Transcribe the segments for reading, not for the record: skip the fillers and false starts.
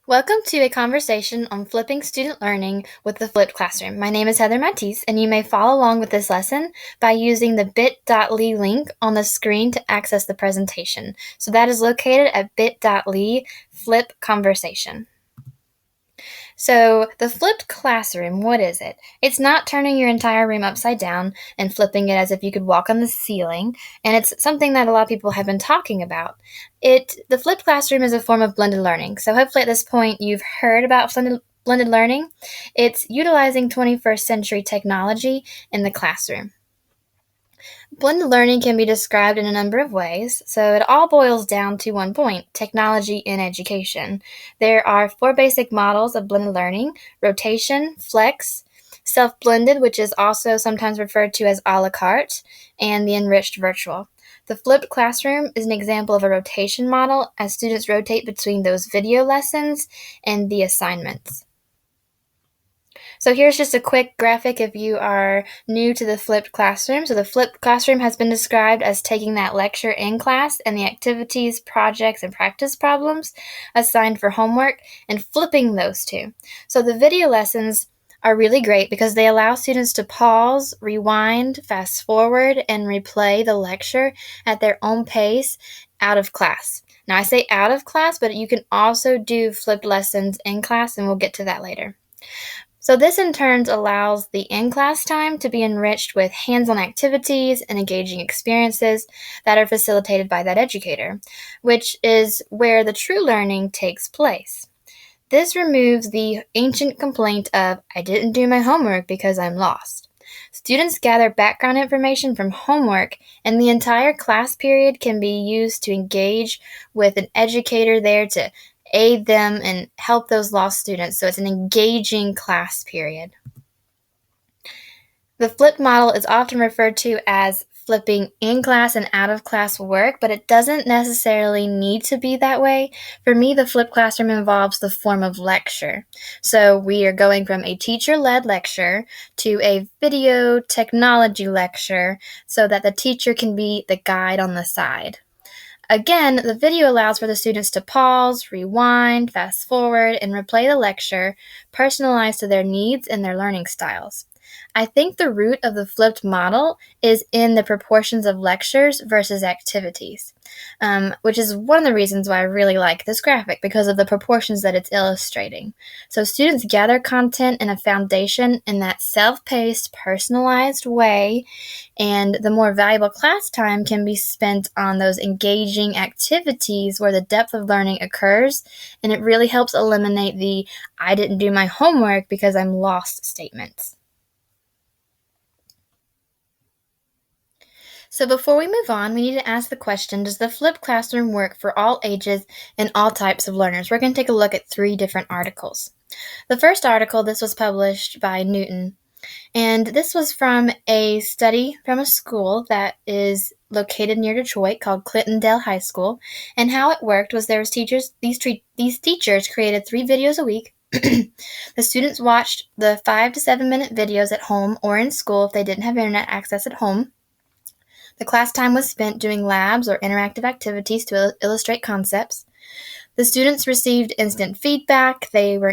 Welcome to a conversation on flipping student learning with the flipped classroom. My name is Heather Matisse, and you may follow along with this lesson by using the bit.ly link on the screen to access the presentation. So that is located at bit.ly flip conversation. So the flipped classroom, what is it? It's not turning your entire room upside down and flipping it as if you could walk on the ceiling, and it's something that a lot of people have been talking about. The flipped classroom is a form of blended learning. So hopefully at this point you've heard about blended learning. It's utilizing 21st century technology in the classroom. Blended learning can be described in a number of ways, so it all boils down to one point: technology in education. There are 4 basic models of blended learning: rotation, flex, self-blended, which is also sometimes referred to as a la carte, and the enriched virtual. The flipped classroom is an example of a rotation model, as students rotate between those video lessons and the assignments. So here's just a quick graphic if you are new to the flipped classroom. So the flipped classroom has been described as taking that lecture in class and the activities, projects, and practice problems assigned for homework and flipping those two. So the video lessons are really great because they allow students to pause, rewind, fast forward, and replay the lecture at their own pace out of class. Now I say out of class, but you can also do flipped lessons in class, and we'll get to that later. So this in turn allows the in-class time to be enriched with hands-on activities and engaging experiences that are facilitated by that educator, which is where the true learning takes place. This removes the ancient complaint of, "I didn't do my homework because I'm lost." Students gather background information from homework, and the entire class period can be used to engage with an educator there to aid them and help those lost students. So it's an engaging class period. The flipped model is often referred to as flipping in-class and out-of-class work, but it doesn't necessarily need to be that way. For me, the flipped classroom involves the form of lecture. So we are going from a teacher-led lecture to a video technology lecture so that the teacher can be the guide on the side. Again, the video allows for the students to pause, rewind, fast forward, and replay the lecture, personalized to their needs and their learning styles. I think the root of the flipped model is in the proportions of lectures versus activities, which is one of the reasons why I really like this graphic, because of the proportions that it's illustrating. So students gather content and a foundation in that self-paced, personalized way, and the more valuable class time can be spent on those engaging activities where the depth of learning occurs, and it really helps eliminate the "I didn't do my homework because I'm lost" statements. So before we move on, we need to ask the question, does the flipped classroom work for all ages and all types of learners? We're going to take a look at 3 different articles. The first article, this was published by Newton, and this was from a study from a school that is located near Detroit called Clintondale High School. And how it worked was these teachers created 3 videos a week. The students watched the 5 to 7 minute videos at home or in school if they didn't have internet access at home. The class time was spent doing labs or interactive activities to illustrate concepts. The students received instant feedback. They were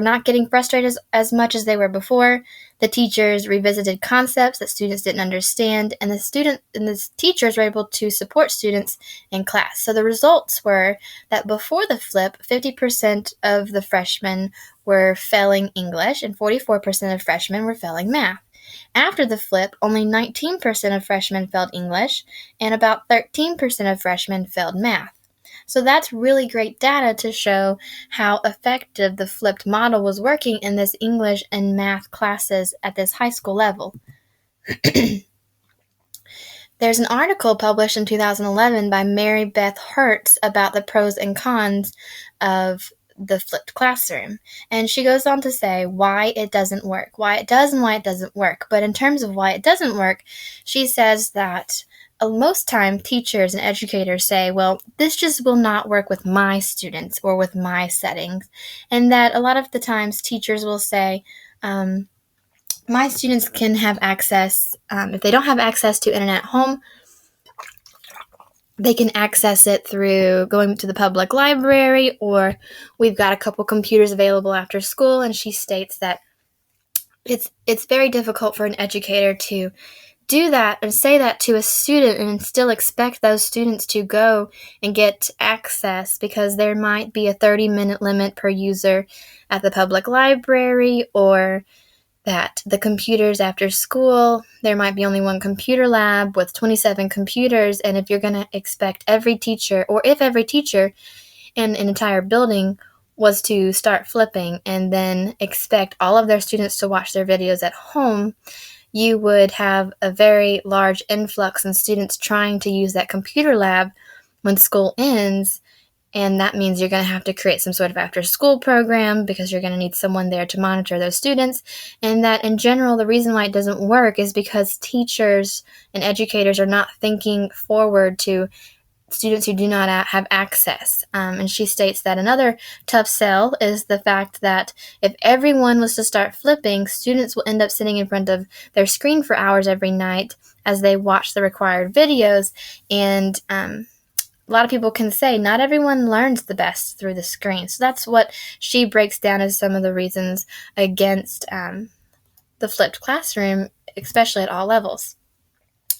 not getting frustrated as much as they were before. The teachers revisited concepts that students didn't understand, and the teachers were able to support students in class. So the results were that before the flip, 50% of the freshmen were failing English and 44% of freshmen were failing math. After the flip, only 19% of freshmen failed English, and about 13% of freshmen failed math. So that's really great data to show how effective the flipped model was working in this English and math classes at this high school level. There's an article published in 2011 by Mary Beth Hertz about the pros and cons of the flipped classroom. And she goes on to say why it doesn't work, why it does and why it doesn't work. But in terms of why it doesn't work, she says that most time teachers and educators say, well, this just will not work with my students or with my settings. And that a lot of the times teachers will say, my students can have access, if they don't have access to internet at home, they can access it through going to the public library, or we've got a couple computers available after school. And she states that it's very difficult for an educator to do that and say that to a student and still expect those students to go and get access, because there might be a 30-minute limit per user at the public library, or that the computers after school, there might be only one computer lab with 27 computers. And if you're going to expect every teacher, or if every teacher in an entire building was to start flipping and then expect all of their students to watch their videos at home, you would have a very large influx in students trying to use that computer lab when school ends. And that means you're going to have to create some sort of after-school program, because you're going to need someone there to monitor those students. And that in general, the reason why it doesn't work is because teachers and educators are not thinking forward to students who do not have access. And she states that another tough sell is the fact that if everyone was to start flipping, students will end up sitting in front of their screen for hours every night as they watch the required videos. And a lot of people can say not everyone learns the best through the screen. So that's what she breaks down as some of the reasons against the flipped classroom, especially at all levels.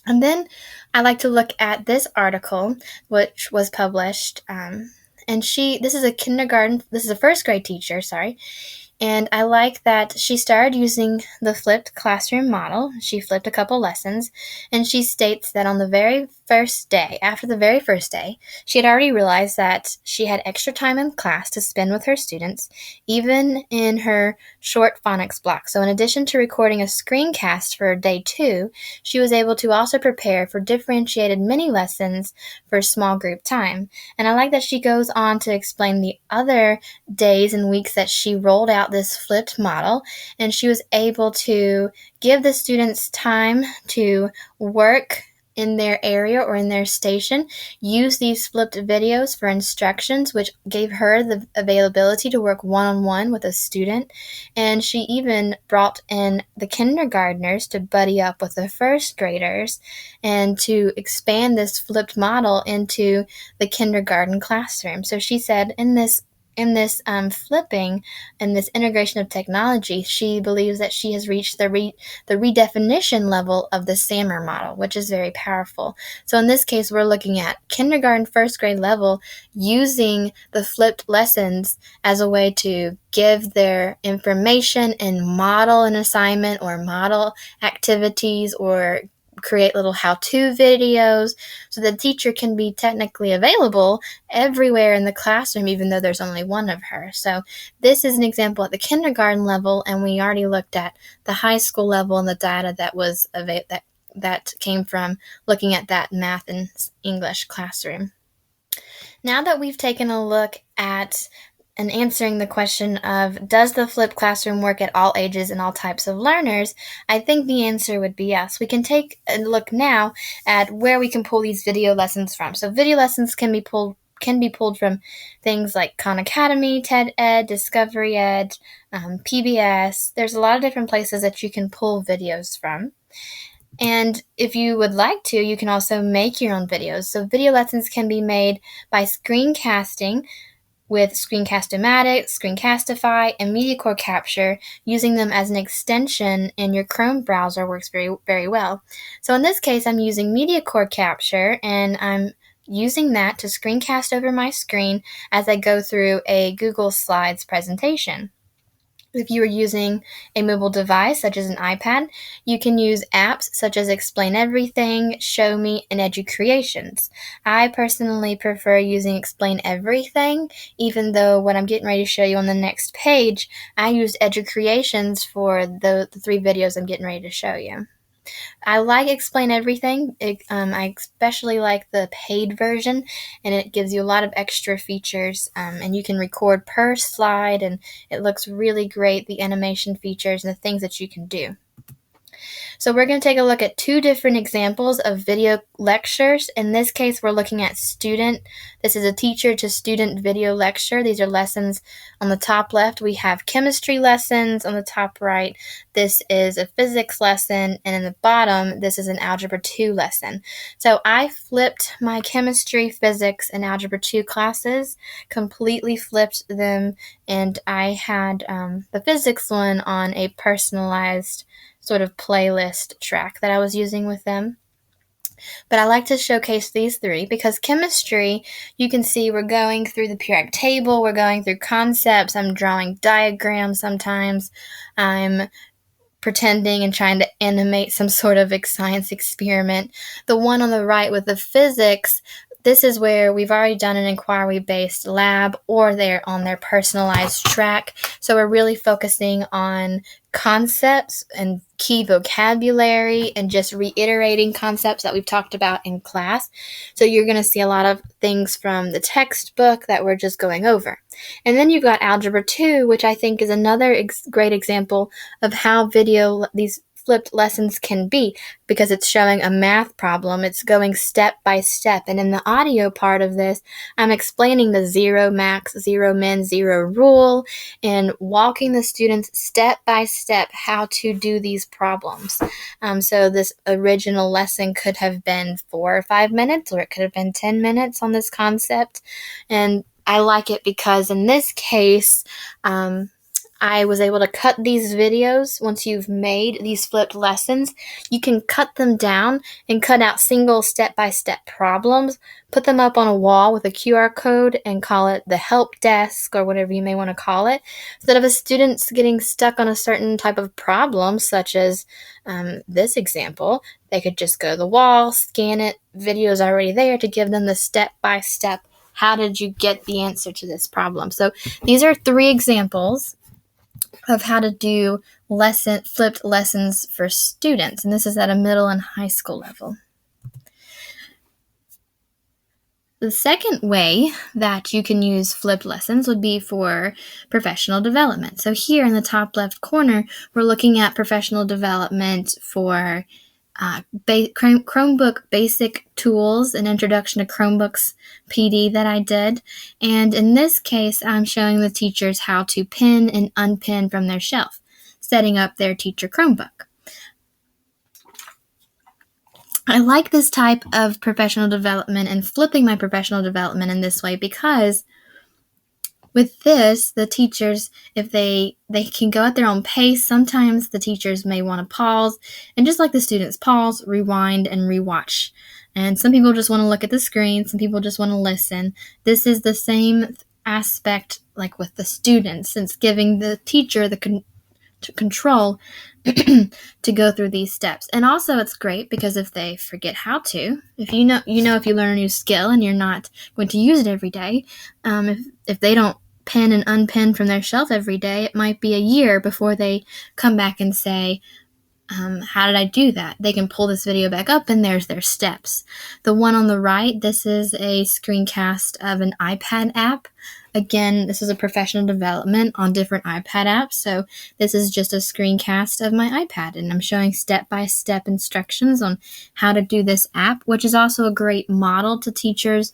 And then I like to look at this article, which was published, and this is a first grade teacher, and I like that she started using the flipped classroom model. She flipped a couple lessons, and she states that after the very first day, she had already realized that she had extra time in class to spend with her students, even in her short phonics block. So in addition to recording a screencast for day 2, she was able to also prepare for differentiated mini lessons for small group time. And I like that she goes on to explain the other days and weeks that she rolled out this flipped model, and she was able to give the students time to work in their area or in their station, use these flipped videos for instructions, which gave her the availability to work one-on-one with a student. And she even brought in the kindergartners to buddy up with the first graders and to expand this flipped model into the kindergarten classroom. So she said in this flipping and this integration of technology, she believes that she has reached the redefinition level of the SAMR model, which is very powerful. So in this case, we're looking at kindergarten, first grade level, using the flipped lessons as a way to give their information and model an assignment or model activities or create little how-to videos, so the teacher can be technically available everywhere in the classroom, even though there's only one of her. So this is an example at the kindergarten level, and we already looked at the high school level and the data that came from looking at that math and English classroom. Now that we've taken a look at and answering the question of, does the flipped classroom work at all ages and all types of learners, I think the answer would be yes. We can take a look now at where we can pull these video lessons from. So video lessons can be pulled from things like Khan Academy, TED Ed, Discovery Ed, PBS. There's a lot of different places that you can pull videos from. And if you would like to, you can also make your own videos. So video lessons can be made by screencasting with Screencast-O-Matic, Screencastify, and MediaCore Capture. Using them as an extension in your Chrome browser works very, very well. So in this case, I'm using MediaCore Capture, and I'm using that to screencast over my screen as I go through a Google Slides presentation. If you are using a mobile device, such as an iPad, you can use apps such as Explain Everything, Show Me, and EduCreations. I personally prefer using Explain Everything, even though what I'm getting ready to show you on the next page, I used EduCreations for the 3 videos I'm getting ready to show you. I like Explain Everything. I especially like the paid version, and it gives you a lot of extra features, and you can record per slide, and it looks really great, the animation features and the things that you can do. So we're going to take a look at two different examples of video lectures. In this case, we're looking at this is a teacher to student video lecture. These are lessons on the top left. We have chemistry lessons on the top right. This is a physics lesson. And in the bottom, this is an Algebra 2 lesson. So I flipped my chemistry, physics, and Algebra 2 classes, completely flipped them, and I had the physics one on a personalized sort of playlist track that I was using with them. But I like to showcase these three because chemistry, you can see we're going through the periodic table, we're going through concepts, I'm drawing diagrams sometimes, I'm pretending and trying to animate some sort of science experiment. The one on the right with the physics, this is where we've already done an inquiry-based lab or they're on their personalized track. So we're really focusing on concepts and key vocabulary and just reiterating concepts that we've talked about in class. So you're going to see a lot of things from the textbook that we're just going over. And then you've got Algebra 2, which I think is another great example of how these flipped lessons can be, because it's showing a math problem. It's going step by step. And in the audio part of this, I'm explaining the zero max, zero min, zero rule and walking the students step by step how to do these problems. So this original lesson could have been 4 or 5 minutes, or it could have been 10 minutes on this concept. And I like it because in this case, I was able to cut these videos. Once you've made these flipped lessons, you can cut them down and cut out single step-by-step problems, put them up on a wall with a QR code and call it the help desk or whatever you may want to call it. So that if a student's getting stuck on a certain type of problem, such as this example, they could just go to the wall, scan it, video's already there to give them the step-by-step, how did you get the answer to this problem? So these are 3 examples of how to do flipped lessons for students, and this is at a middle and high school level. The second way that you can use flipped lessons would be for professional development. So here in the top left corner, we're looking at professional development for Chromebook basic tools, an introduction to Chromebooks PD that I did. And in this case, I'm showing the teachers how to pin and unpin from their shelf, setting up their teacher Chromebook. I like this type of professional development and flipping my professional development in this way because with this, the teachers, if they can go at their own pace, sometimes the teachers may want to pause, and just like the students, pause, rewind, and rewatch. And some people just want to look at the screen, some people just want to listen. This is the same aspect like with the students, since giving the teacher the control to go through these steps. And also it's great because if they forget how to, if you know if you learn a new skill and you're not going to use it every day, if they don't pin and unpin from their shelf every day, it might be a year before they come back and say, how did I do that? They can pull this video back up and there's their steps. The one on the right, this is a screencast of an iPad app. Again, this is a professional development on different iPad apps. So this is just a screencast of my iPad, and I'm showing step-by-step instructions on how to do this app, which is also a great model to teachers,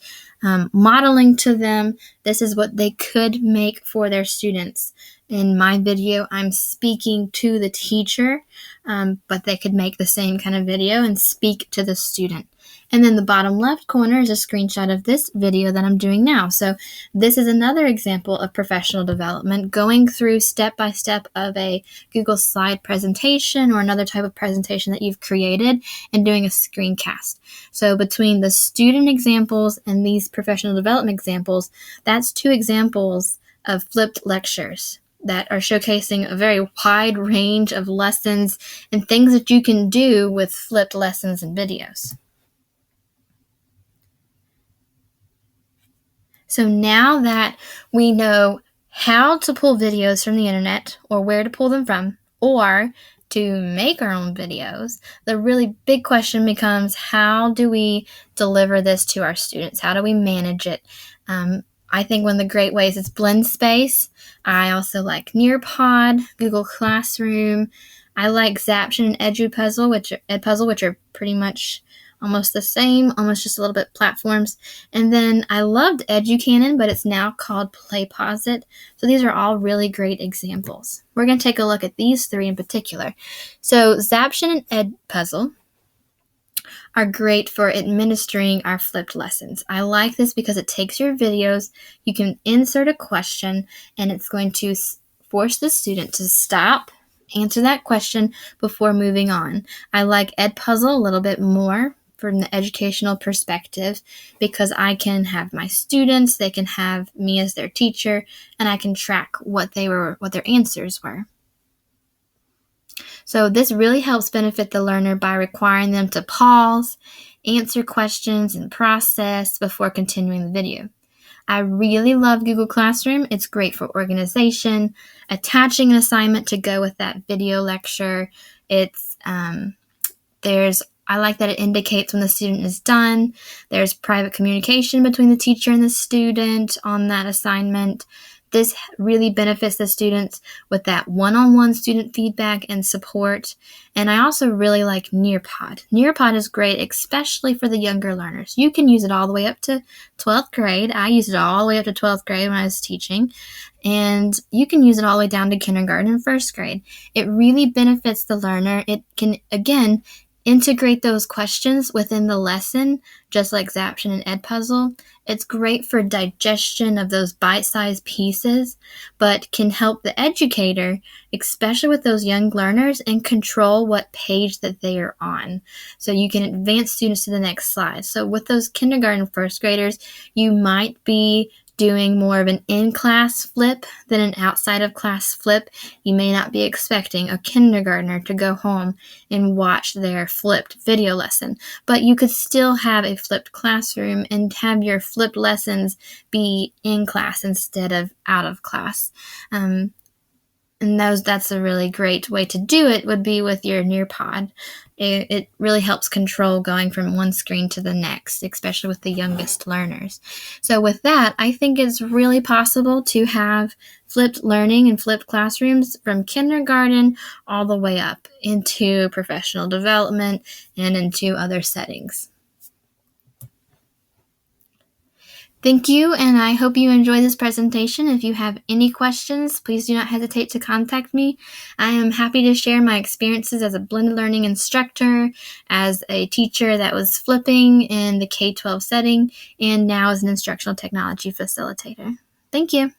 modeling to them. This is what they could make for their students. In my video, I'm speaking to the teacher, but they could make the same kind of video and speak to the student. And then the bottom left corner is a screenshot of this video that I'm doing now. So this is another example of professional development, going through step by step of a Google slide presentation or another type of presentation that you've created and doing a screencast. So between the student examples and these professional development examples, that's 2 examples of flipped lectures that are showcasing a very wide range of lessons and things that you can do with flipped lessons and videos. So now that we know how to pull videos from the internet or where to pull them from or to make our own videos, the really big question becomes, how do we deliver this to our students? How do we manage it? I think one of the great ways is Blend Space. I also like Nearpod, Google Classroom. I like Zaption and Edpuzzle, which are pretty much almost the same, almost just a little bit platforms. And then I loved Educanon, but it's now called PlayPosit. So these are all really great examples. We're going to take a look at these three in particular. So Zaption and Edpuzzle are great for administering our flipped lessons. I like this because it takes your videos, you can insert a question, and it's going to force the student to stop, answer that question before moving on. I like Edpuzzle a little bit more from the educational perspective because I can have my students, they can have me as their teacher, and I can track what their answers were. So this really helps benefit the learner by requiring them to pause, answer questions, and process before continuing the video. I really love Google Classroom. It's great for organization, attaching an assignment to go with that video lecture. I like that it indicates when the student is done. There's private communication between the teacher and the student on that assignment. This really benefits the students with that one-on-one student feedback and support. And I also really like Nearpod. Nearpod is great, especially for the younger learners. You can use it all the way up to 12th grade. I used it all the way up to 12th grade when I was teaching. And you can use it all the way down to kindergarten and first grade. It really benefits the learner. It can, again, integrate those questions within the lesson, just like Zaption and Edpuzzle. It's great for digestion of those bite-sized pieces, but can help the educator, especially with those young learners, and control what page that they are on. So you can advance students to the next slide. So with those kindergarten first graders, you might be doing more of an in-class flip than an outside-of-class flip. You may not be expecting a kindergartner to go home and watch their flipped video lesson, but you could still have a flipped classroom and have your flipped lessons be in class instead of out of class. And that's a really great way to do it would be with your Nearpod. It really helps control going from one screen to the next, especially with the youngest learners. So with that, I think it's really possible to have flipped learning and flipped classrooms from kindergarten all the way up into professional development and into other settings. Thank you, and I hope you enjoy this presentation. If you have any questions, please do not hesitate to contact me. I am happy to share my experiences as a blended learning instructor, as a teacher that was flipping in the K-12 setting, and now as an instructional technology facilitator. Thank you.